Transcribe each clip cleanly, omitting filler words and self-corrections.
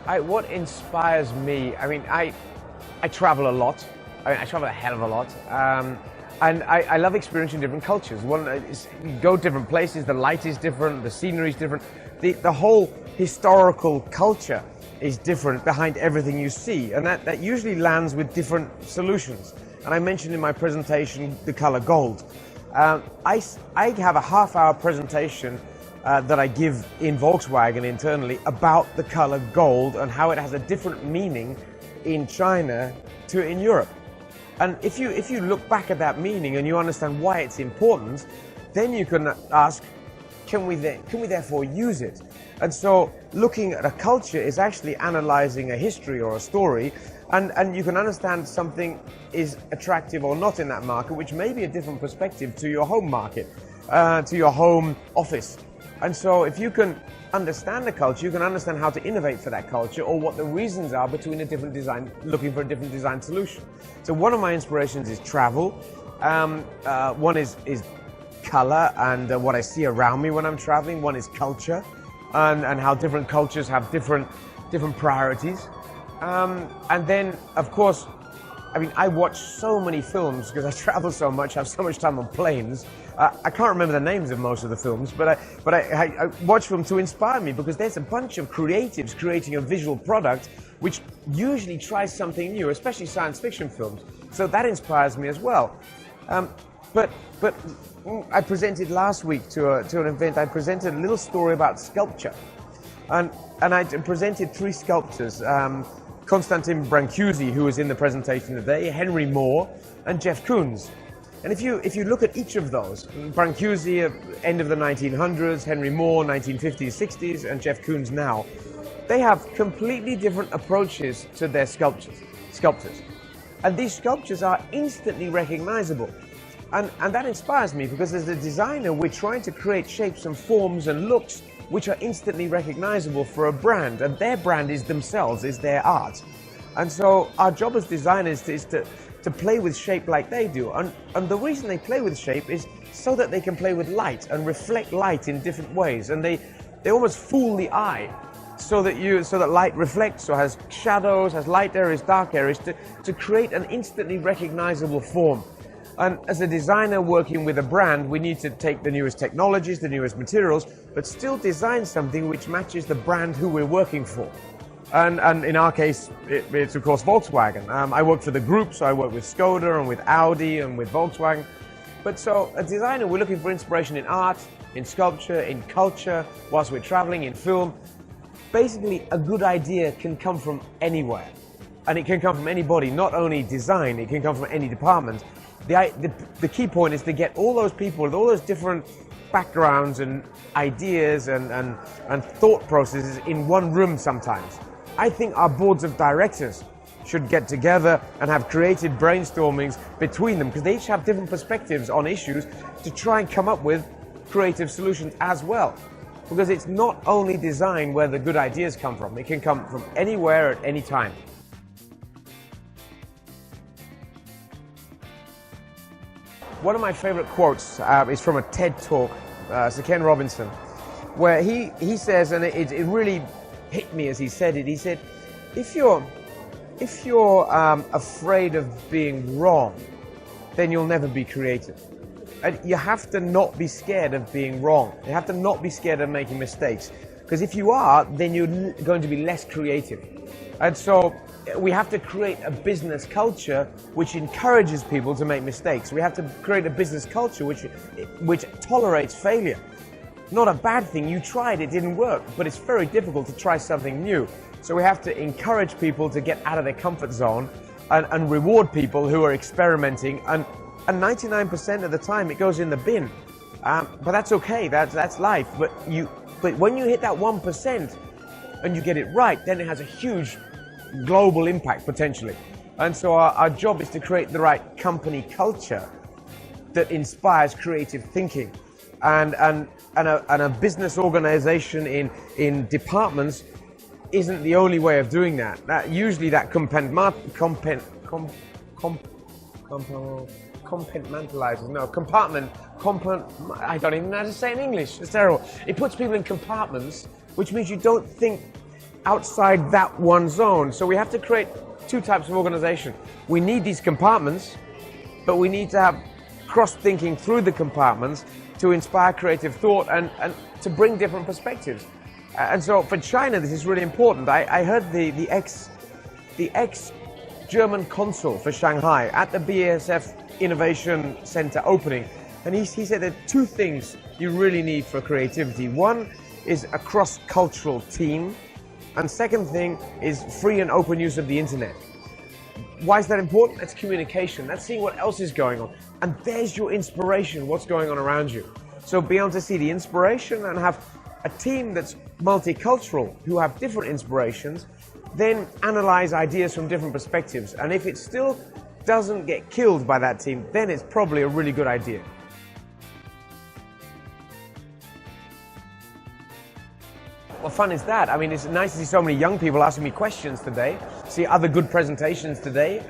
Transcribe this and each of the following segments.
What inspires me? I mean, I travel a lot. I travel a hell of a lot. And I love experiencing different cultures. You go different places, the light is different, the scenery is different. The whole historical culture is different behind everything you see. And that usually lands with different solutions. And I mentioned in my presentation the color gold. I have a half-hour presentation that I give in Volkswagen internally about the color gold and how it has a different meaning in China to in Europe. And if you look back at that meaning and you understand why it's important, then you can ask, can we therefore use it? And so looking at a culture is actually analyzing a history or a story, and you can understand something is attractive or not in that market, which may be a different perspective to your home market, to your home office. And so if you can understand the culture, you can understand how to innovate for that culture or what the reasons are between a different design, looking for a different design solution. So one of my inspirations is travel. One is color and what I see around me when I'm traveling. One is culture and how different cultures have different priorities. And then, of course, I mean, I watch so many films because I travel so much, have so much time on planes. I can't remember the names of most of the films, but I watch them to inspire me because there's a bunch of creatives creating a visual product which usually tries something new, especially science fiction films. So that inspires me as well. But I presented last week to an event. I presented a little story about sculpture, and I presented 3 sculptors. Konstantin Brancusi, who was in the presentation today, Henry Moore, and Jeff Koons. And if you look at each of those, Brancusi at end of the 1900s, Henry Moore 1950s, 60s, and Jeff Koons now, they have completely different approaches to their sculptures. And these sculptures are instantly recognizable. And that inspires me because as a designer, we're trying to create shapes and forms and looks which are instantly recognizable for a brand, and their brand is themselves, is their art. And so our job as designers is to play with shape like they do. And the reason they play with shape is so that they can play with light and reflect light in different ways. And they almost fool the eye so that light reflects, or has shadows, has light areas, dark areas, to create an instantly recognizable form. And as a designer working with a brand, we need to take the newest technologies, the newest materials, but still design something which matches the brand who we're working for. And in our case, it's of course Volkswagen. I work for the group, so I work with Skoda and with Audi and with Volkswagen. But so a designer, we're looking for inspiration in art, in sculpture, in culture, whilst we're traveling, in film. Basically, a good idea can come from anywhere. And it can come from anybody, not only design, it can come from any department. The key point is to get all those people with all those different backgrounds and ideas and thought processes in one room sometimes. I think our boards of directors should get together and have creative brainstormings between them because they each have different perspectives on issues to try and come up with creative solutions as well. Because it's not only design where the good ideas come from, it can come from anywhere at any time. One of my favorite quotes is from a TED talk, Sir Ken Robinson, where he says, and it really hit me as he said it, he said, if you're afraid of being wrong, then you'll never be creative. And you have to not be scared of being wrong. You have to not be scared of making mistakes. Because if you are, then you're going to be less creative. And so we have to create a business culture which encourages people to make mistakes. We have to create a business culture which tolerates failure. Not a bad thing. You tried, it didn't work, but it's very difficult to try something new. So we have to encourage people to get out of their comfort zone and reward people who are experimenting. And 99% of the time it goes in the bin. But that's okay, that's life. But when you hit that 1% and you get it right, then it has a huge global impact potentially. And so our job is to create the right company culture that inspires creative thinking. And a business organization in departments isn't the only way of doing that. Usually that I don't even know how to say it in English. It's terrible. It puts people in compartments, which means you don't think outside that one zone. So we have to create two types of organization. We need these compartments, but we need to have cross-thinking through the compartments to inspire creative thought and to bring different perspectives. And so for China, this is really important. I heard the ex-German consul for Shanghai at the BASF Innovation Center opening, and he said there are two things you really need for creativity. One is a cross-cultural team, and second thing is free and open use of the internet. Why is that important? That's communication. That's seeing what else is going on. And there's your inspiration, what's going on around you. So be able to see the inspiration and have a team that's multicultural, who have different inspirations, then analyze ideas from different perspectives. And if it still doesn't get killed by that team, then it's probably a really good idea. What fun is that? I mean, it's nice to see so many young people asking me questions today, see other good presentations today,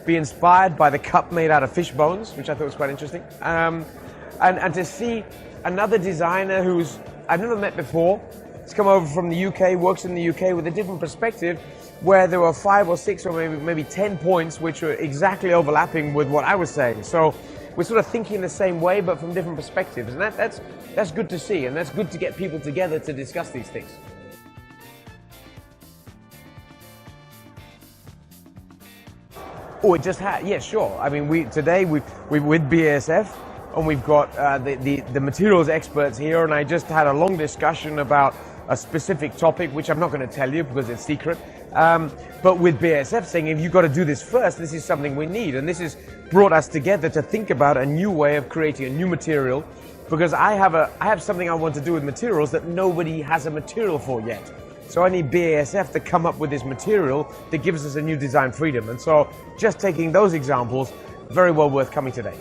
be inspired by the cup made out of fish bones, which I thought was quite interesting, and to see another designer who's I've never met before. He's come over from the UK, works in the UK with a different perspective, where there were 5 or 6 or maybe 10 points which were exactly overlapping with what I was saying. So we're sort of thinking the same way, but from different perspectives, and that's good to see, and that's good to get people together to discuss these things. Oh, it just had, yeah, sure. I mean, today we with BASF, and we've got the materials experts here, and I just had a long discussion about a specific topic, which I'm not going to tell you because it's secret. But with BASF saying, if you've got to do this first, this is something we need, and this has brought us together to think about a new way of creating a new material, because I have something I want to do with materials that nobody has a material for yet. So I need BASF to come up with this material that gives us a new design freedom. And so just taking those examples, very well worth coming today.